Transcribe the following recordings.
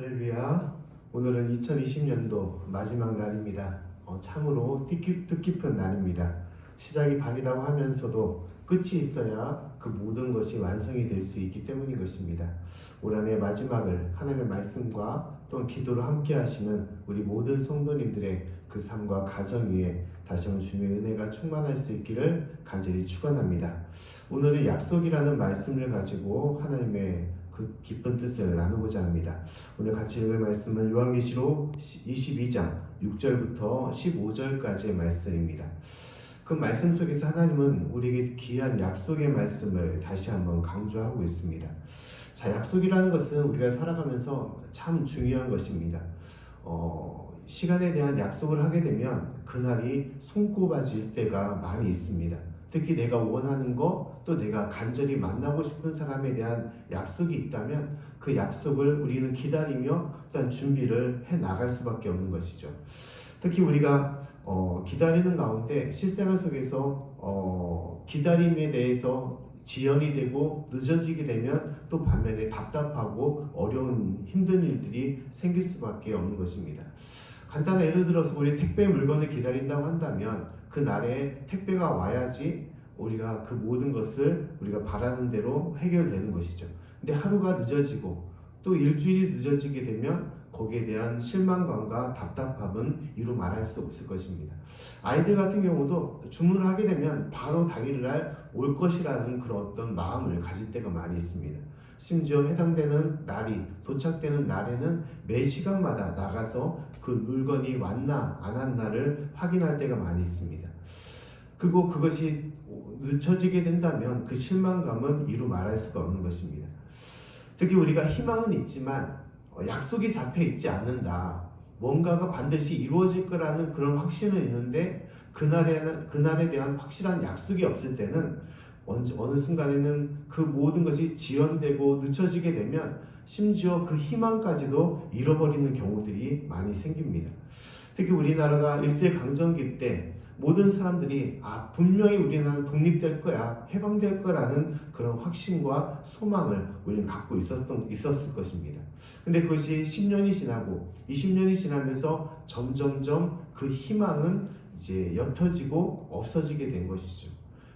할렐루야. 오늘은 2020년도 마지막 날입니다. 참으로 뜻깊은 날입니다. 시작이 반이라고 하면서도 끝이 있어야 그 모든 것이 완성이 될 수 있기 때문인 것입니다. 올 한해 마지막을 하나님의 말씀과 또한 기도로 함께 하시는 우리 모든 성도님들의 그 삶과 가정 위에 다시 한번 주님의 은혜가 충만할 수 있기를 간절히 축원합니다. 오늘은 약속이라는 말씀을 가지고 하나님의 그 깊은 뜻을 나누고자 합니다. 오늘 같이 읽을 말씀은 요한계시록 22장 6절부터 15절까지의 말씀입니다. 그 말씀 속에서 하나님은 우리에게 귀한 약속의 말씀을 다시 한번 강조하고 있습니다. 자, 약속이라는 것은 우리가 살아가면서 참 중요한 것입니다. 시간에 대한 약속을 하게 되면 그날이 손꼽아질 때가 많이 있습니다. 특히 내가 원하는 것, 또 내가 간절히 만나고 싶은 사람에 대한 약속이 있다면 그 약속을 우리는 기다리며 또한 준비를 해 나갈 수밖에 없는 것이죠. 특히 우리가 기다리는 가운데 실생활 속에서 기다림에 대해서 지연이 되고 늦어지게 되면 또 반면에 답답하고 어려운 힘든 일들이 생길 수밖에 없는 것입니다. 간단한 예를 들어서 우리 택배 물건을 기다린다고 한다면 그 날에 택배가 와야지 우리가 그 모든 것을 우리가 바라는 대로 해결되는 것이죠. 근데 하루가 늦어지고 또 일주일이 늦어지게 되면 거기에 대한 실망감과 답답함은 이루 말할 수 없을 것입니다. 아이들 같은 경우도 주문을 하게 되면 바로 당일날 올 것이라는 그런 어떤 마음을 가질 때가 많이 있습니다. 심지어 해당되는 날이 도착되는 날에는 매 시간마다 나가서 그 물건이 왔나 안 왔나를 확인할 때가 많이 있습니다. 그리고 그것이 늦춰지게 된다면 그 실망감은 이루 말할 수가 없는 것입니다. 특히 우리가 희망은 있지만 약속이 잡혀 있지 않는다. 뭔가가 반드시 이루어질 거라는 그런 확신은 있는데 그날에 대한 확실한 약속이 없을 때는 어느 순간에는 그 모든 것이 지연되고 늦춰지게 되면 심지어 그 희망까지도 잃어버리는 경우들이 많이 생깁니다. 특히 우리나라가 일제강점기 때 모든 사람들이 분명히 우리나라는 독립될 거야, 해방될 거라는 그런 확신과 소망을 우리는 갖고 있었을 것입니다. 근데 그것이 10년이 지나고 20년이 지나면서 점점점 그 희망은 이제 옅어지고 없어지게 된 것이죠.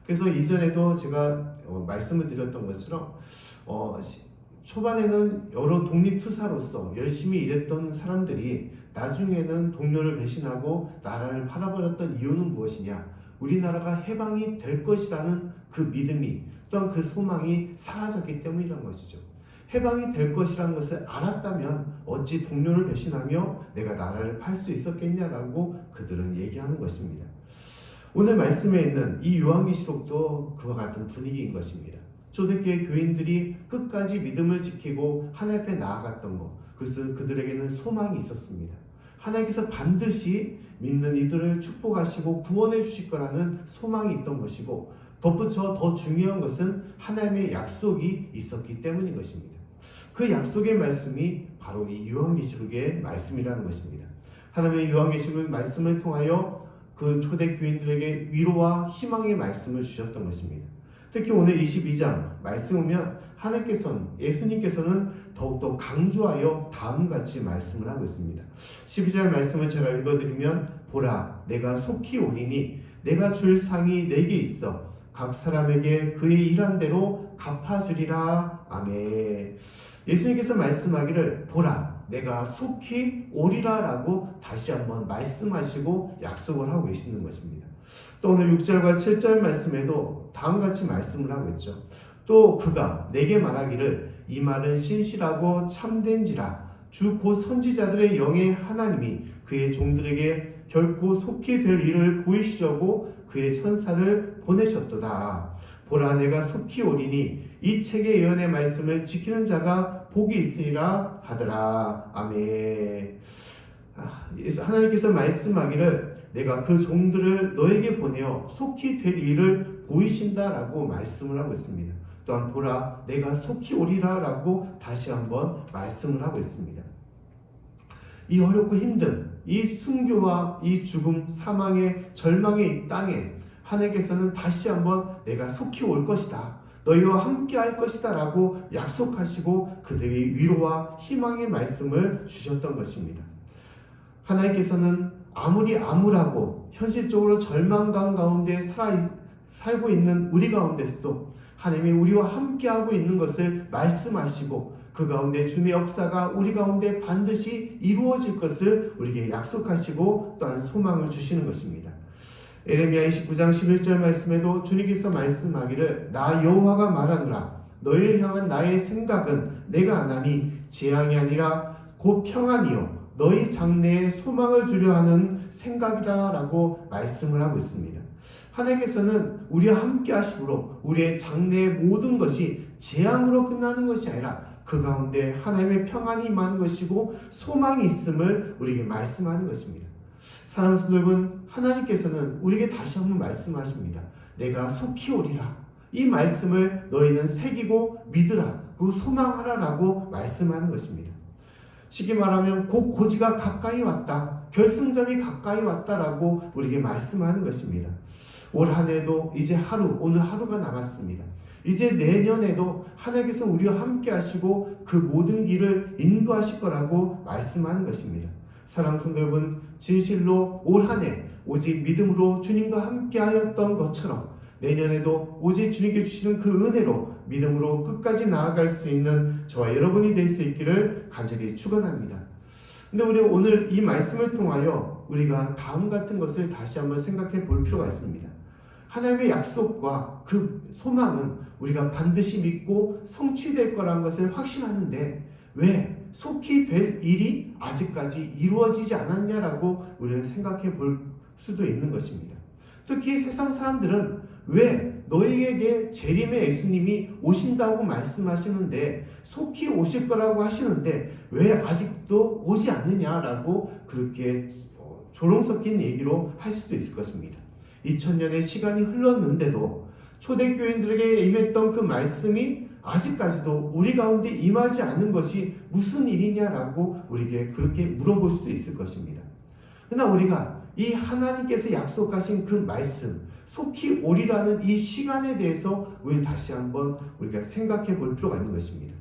그래서 이전에도 제가 말씀을 드렸던 것처럼 초반에는 여러 독립투사로서 열심히 일했던 사람들이 나중에는 동료를 배신하고 나라를 팔아버렸던 이유는 무엇이냐? 우리나라가 해방이 될 것이라는 그 믿음이 또한 그 소망이 사라졌기 때문이라는 것이죠. 해방이 될 것이라는 것을 알았다면 어찌 동료를 배신하며 내가 나라를 팔 수 있었겠냐라고 그들은 얘기하는 것입니다. 오늘 말씀에 있는 이 요한계시록도 그와 같은 분위기인 것입니다. 초대교회 교인들이 끝까지 믿음을 지키고 하나님 앞에 나아갔던 것, 그것은 그들에게는 소망이 있었습니다. 하나님께서 반드시 믿는 이들을 축복하시고 구원해 주실 거라는 소망이 있던 것이고, 덧붙여 더 중요한 것은 하나님의 약속이 있었기 때문인 것입니다. 그 약속의 말씀이 바로 이 요한계시록의 말씀이라는 것입니다. 하나님의 요한계시록 말씀을 통하여 그 초대교인들에게 위로와 희망의 말씀을 주셨던 것입니다. 특히 오늘 22장 말씀 보면 예수님께서는 더욱더 강조하여 다음같이 말씀을 하고 있습니다. 12절 말씀을 제가 읽어드리면, 보라, 내가 속히 오리니 내가 줄 상이 내게 있어 각 사람에게 그의 일한 대로 갚아주리라. 아멘. 예수님께서 말씀하기를 보라, 내가 속히 오리라 라고 다시 한번 말씀하시고 약속을 하고 계시는 것입니다. 또 오늘 6절과 7절 말씀에도 다음같이 말씀을 하고 있죠. 또 그가 내게 말하기를 이 말은 신실하고 참된지라 주 곧 선지자들의 영의 하나님이 그의 종들에게 결코 속히 될 일을 보이시려고 그의 천사를 보내셨도다. 보라, 내가 속히 오리니 이 책의 예언의 말씀을 지키는 자가 복이 있으리라 하더라. 아멘. 하나님께서 말씀하기를 내가 그 종들을 너에게 보내어 속히 될 일을 보이신다라고 말씀을 하고 있습니다. 또한 보라, 내가 속히 오리라 라고 다시 한번 말씀을 하고 있습니다. 이 어렵고 힘든 이 순교와 이 죽음, 사망의 절망의 이 땅에 하나님께서는 다시 한번 내가 속히 올 것이다, 너희와 함께 할 것이다 라고 약속하시고 그들이 위로와 희망의 말씀을 주셨던 것입니다. 하나님께서는 아무리 암울하고 현실적으로 절망감 가운데 살고 있는 우리 가운데서도 하나님이 우리와 함께하고 있는 것을 말씀하시고 그 가운데 주님의 역사가 우리 가운데 반드시 이루어질 것을 우리에게 약속하시고 또한 소망을 주시는 것입니다. 에레미야 29장 11절 말씀에도 주님께서 말씀하기를 나 여호와가 말하노라 너희를 향한 나의 생각은 내가 아나니 재앙이 아니라 곧 평안이요 너희 장래에 소망을 주려 하는 생각이다 라고 말씀을 하고 있습니다. 하나님께서는 우리와 함께 하심으로 우리의 장래의 모든 것이 재앙으로 끝나는 것이 아니라 그 가운데 하나님의 평안이 임하는 것이고 소망이 있음을 우리에게 말씀하는 것입니다. 사랑하는 성도 여러분, 하나님께서는 우리에게 다시 한번 말씀하십니다. 내가 속히 오리라. 이 말씀을 너희는 새기고 믿으라. 그리고 소망하라라고 말씀하는 것입니다. 쉽게 말하면 곧 고지가 가까이 왔다. 결승점이 가까이 왔다라고 우리에게 말씀하는 것입니다. 올 한 해도 이제 오늘 하루가 남았습니다. 이제 내년에도 하나님께서 우리와 함께 하시고 그 모든 길을 인도하실 거라고 말씀하는 것입니다. 사랑하는 성도 여러분, 진실로 올 한 해 오직 믿음으로 주님과 함께 하였던 것처럼 내년에도 오직 주님께 주시는 그 은혜로 믿음으로 끝까지 나아갈 수 있는 저와 여러분이 될 수 있기를 간절히 축원합니다. 근데 우리 오늘 이 말씀을 통하여 우리가 다음 같은 것을 다시 한번 생각해 볼 필요가 있습니다. 하나님의 약속과 그 소망은 우리가 반드시 믿고 성취될 거라는 것을 확신하는데 왜 속히 될 일이 아직까지 이루어지지 않았냐라고 우리는 생각해 볼 수도 있는 것입니다. 특히 세상 사람들은 왜 너희에게 재림의 예수님이 오신다고 말씀하시는데 속히 오실 거라고 하시는데 왜 아직도 오지 않느냐라고 그렇게 조롱 섞인 얘기로 할 수도 있을 것입니다. 2000년의 시간이 흘렀는데도 초대교인들에게 임했던 그 말씀이 아직까지도 우리 가운데 임하지 않은 것이 무슨 일이냐라고 우리에게 그렇게 물어볼 수도 있을 것입니다. 그러나 우리가 이 하나님께서 약속하신 그 말씀, 속히 오리라는 이 시간에 대해서 우리 다시 한번 우리가 생각해 볼 필요가 있는 것입니다.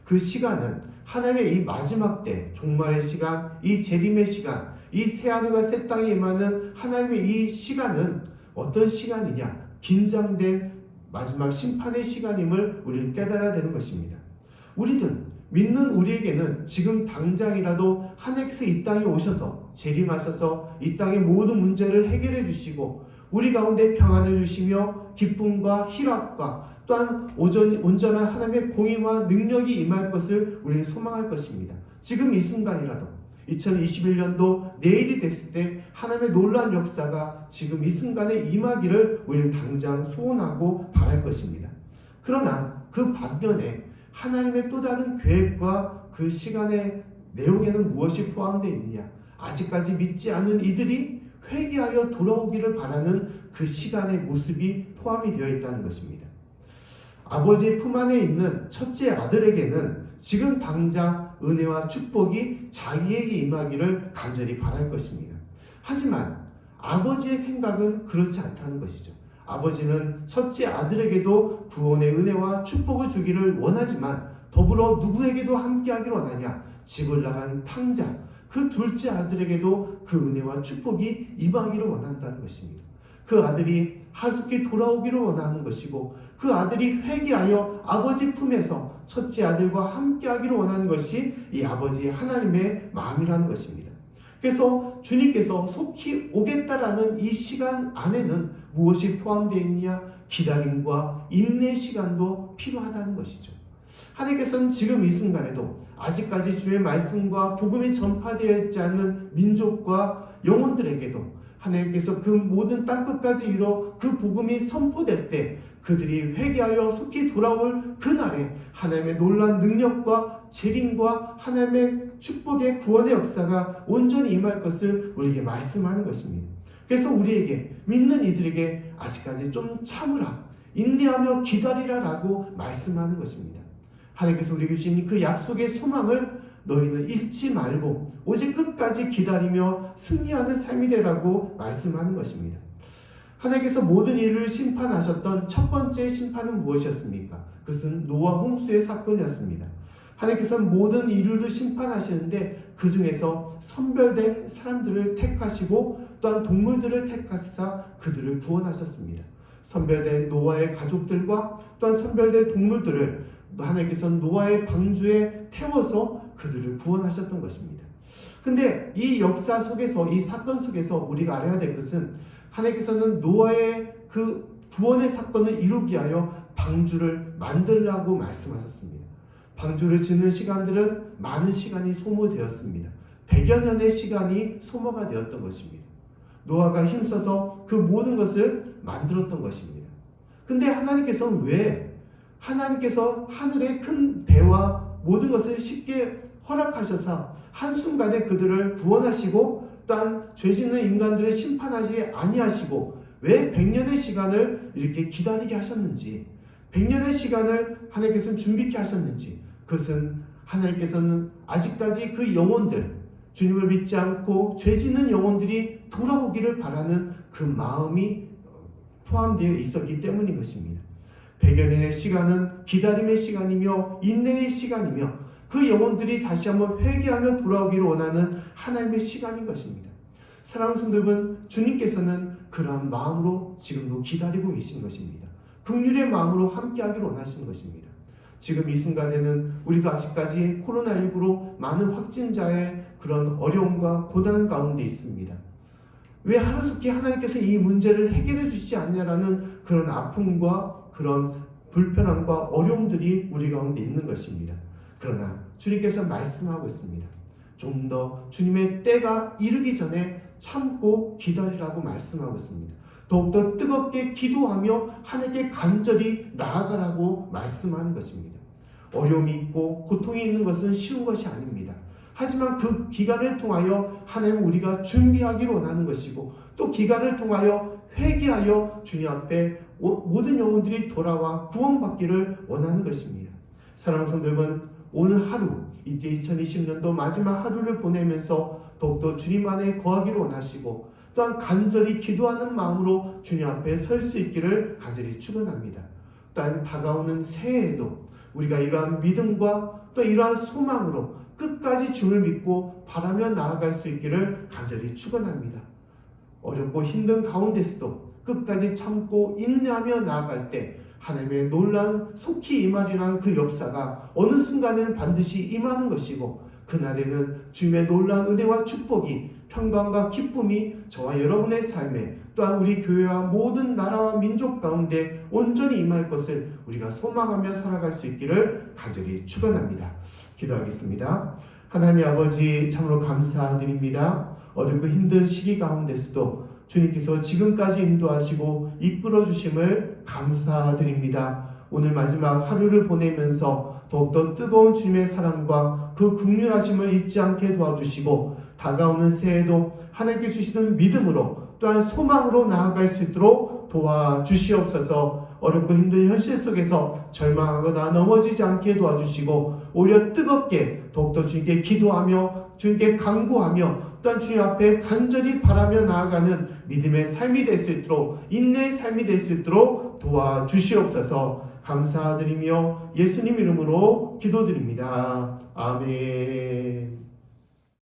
그 시간은 하나님의 이 마지막 때, 종말의 시간, 이 재림의 시간, 이 새하늘과 새 땅에 임하는 하나님의 이 시간은 어떤 시간이냐? 긴장된 마지막 심판의 시간임을 우리는 깨달아야 되는 것입니다. 우리든 믿는 우리에게는 지금 당장이라도 하나님께서 이 땅에 오셔서 재림하셔서 이 땅의 모든 문제를 해결해 주시고 우리 가운데 평안을 주시며 기쁨과 희락과 또한 온전한 하나님의 공의와 능력이 임할 것을 우리는 소망할 것입니다. 지금 이 순간이라도 2021년도 내일이 됐을 때 하나님의 놀라운 역사가 지금 이 순간에 임하기를 우리는 당장 소원하고 바랄 것입니다. 그러나 그 반면에 하나님의 또 다른 계획과 그 시간의 내용에는 무엇이 포함되어 있느냐? 아직까지 믿지 않는 이들이 회개하여 돌아오기를 바라는 그 시간의 모습이 포함이 되어 있다는 것입니다. 아버지의 품 안에 있는 첫째 아들에게는 지금 당장 은혜와 축복이 자기에게 임하기를 간절히 바랄 것입니다. 하지만 아버지의 생각은 그렇지 않다는 것이죠. 아버지는 첫째 아들에게도 구원의 은혜와 축복을 주기를 원하지만 더불어 누구에게도 함께하기를 원하냐? 집을 나간 탕자, 그 둘째 아들에게도 그 은혜와 축복이 임하기를 원한다는 것입니다. 그 아들이 하숙히 돌아오기를 원하는 것이고 그 아들이 회개하여 아버지 품에서 첫째 아들과 함께하기를 원하는 것이 이 아버지 하나님의 마음이라는 것입니다. 그래서 주님께서 속히 오겠다라는 이 시간 안에는 무엇이 포함되어 있느냐? 기다림과 인내 시간도 필요하다는 것이죠. 하나님께서는 지금 이 순간에도 아직까지 주의 말씀과 복음이 전파되어 있지 않는 민족과 영혼들에게도 하나님께서 그 모든 땅끝까지 이뤄 그 복음이 선포될 때 그들이 회개하여 속히 돌아올 그날에 하나님의 놀라운 능력과 재림과 하나님의 축복의 구원의 역사가 온전히 임할 것을 우리에게 말씀하는 것입니다. 그래서 우리에게 믿는 이들에게 아직까지 좀 참으라, 인내하며 기다리라라고 말씀하는 것입니다. 하나님께서 우리에게 주신 그 약속의 소망을 너희는 잃지 말고 오직 끝까지 기다리며 승리하는 삶이 되라고 말씀하는 것입니다. 하나님께서 모든 인류를 심판하셨던 첫 번째 심판은 무엇이었습니까? 그것은 노아 홍수의 사건이었습니다. 하나님께서 모든 인류를 심판하시는데 그 중에서 선별된 사람들을 택하시고 또한 동물들을 택하시사 그들을 구원하셨습니다. 선별된 노아의 가족들과 또한 선별된 동물들을 하나님께서는 노아의 방주에 태워서 그들을 구원하셨던 것입니다. 근데 이 역사 속에서, 이 사건 속에서 우리가 알아야 될 것은 하나님께서는 노아의 그 구원의 사건을 이루기 위하여 방주를 만들라고 말씀하셨습니다. 방주를 짓는 시간들은 많은 시간이 소모되었습니다. 100여 년의 시간이 소모가 되었던 것입니다. 노아가 힘써서 그 모든 것을 만들었던 것입니다. 근데 하나님께서는 왜 하나님께서 하늘의 큰 배와 모든 것을 쉽게 허락하셔서 한순간에 그들을 구원하시고 또한 죄짓는 인간들을 심판하지 아니하시고 왜 100년의 시간을 이렇게 기다리게 하셨는지, 100년의 시간을 하나님께서는 준비케 하셨는지, 그것은 하나님께서는 아직까지 그 영혼들, 주님을 믿지 않고 죄짓는 영혼들이 돌아오기를 바라는 그 마음이 포함되어 있었기 때문인 것입니다. 100여 년의 시간은 기다림의 시간이며 인내의 시간이며 그 영혼들이 다시 한번 회개하며 돌아오기를 원하는 하나님의 시간인 것입니다. 사랑하는 성도 여러분, 주님께서는 그러한 마음으로 지금도 기다리고 계신 것입니다. 긍휼의 마음으로 함께하기를 원하시는 것입니다. 지금 이 순간에는 우리도 아직까지 코로나19로 많은 확진자의 그런 어려움과 고난 가운데 있습니다. 왜 하루속히 하나님께서 이 문제를 해결해 주시지 않냐라는 그런 아픔과 그런 불편함과 어려움들이 우리 가운데 있는 것입니다. 그러나 주님께서 말씀하고 있습니다. 좀 더 주님의 때가 이르기 전에 참고 기다리라고 말씀하고 있습니다. 더욱더 뜨겁게 기도하며 하나님께 간절히 나아가라고 말씀하는 것입니다. 어려움이 있고 고통이 있는 것은 쉬운 것이 아닙니다. 하지만 그 기간을 통하여 하나님 우리가 준비하기를 원하는 것이고 또 기간을 통하여 회개하여 주님 앞에 모든 영혼들이 돌아와 구원받기를 원하는 것입니다. 사랑하는 성도 여러분, 오늘 하루 이제 2020년도 마지막 하루를 보내면서 더욱더 주님 안에 거하기를 원하시고 또한 간절히 기도하는 마음으로 주님 앞에 설 수 있기를 간절히 축원합니다. 또한 다가오는 새해에도 우리가 이러한 믿음과 또 이러한 소망으로 끝까지 주를 믿고 바라며 나아갈 수 있기를 간절히 축원합니다. 어렵고 힘든 가운데서도 끝까지 참고 인내하며 나아갈 때 하나님의 놀라운 속히 임하리라는 그 역사가 어느 순간에는 반드시 임하는 것이고 그날에는 주님의 놀라운 은혜와 축복이 평강과 기쁨이 저와 여러분의 삶에 또한 우리 교회와 모든 나라와 민족 가운데 온전히 임할 것을 우리가 소망하며 살아갈 수 있기를 간절히 축원합니다. 기도하겠습니다. 하나님 아버지 참으로 감사드립니다. 어렵고 힘든 시기 가운데서도 주님께서 지금까지 인도하시고 이끌어 주심을 감사드립니다. 오늘 마지막 하루를 보내면서 더욱더 뜨거운 주님의 사랑과 그 긍휼하심을 잊지 않게 도와주시고 다가오는 새해도 하나님께 주시는 믿음으로 또한 소망으로 나아갈 수 있도록 도와주시옵소서. 어렵고 힘든 현실 속에서 절망하거나 넘어지지 않게 도와주시고 오히려 뜨겁게 더욱더 주님께 기도하며 주님께 간구하며 또한 주님 앞에 간절히 바라며 나아가는 믿음의 삶이 될 수 있도록 인내의 삶이 될 수 있도록 도와주시옵소서. 감사드리며 예수님 이름으로 기도드립니다. 아멘.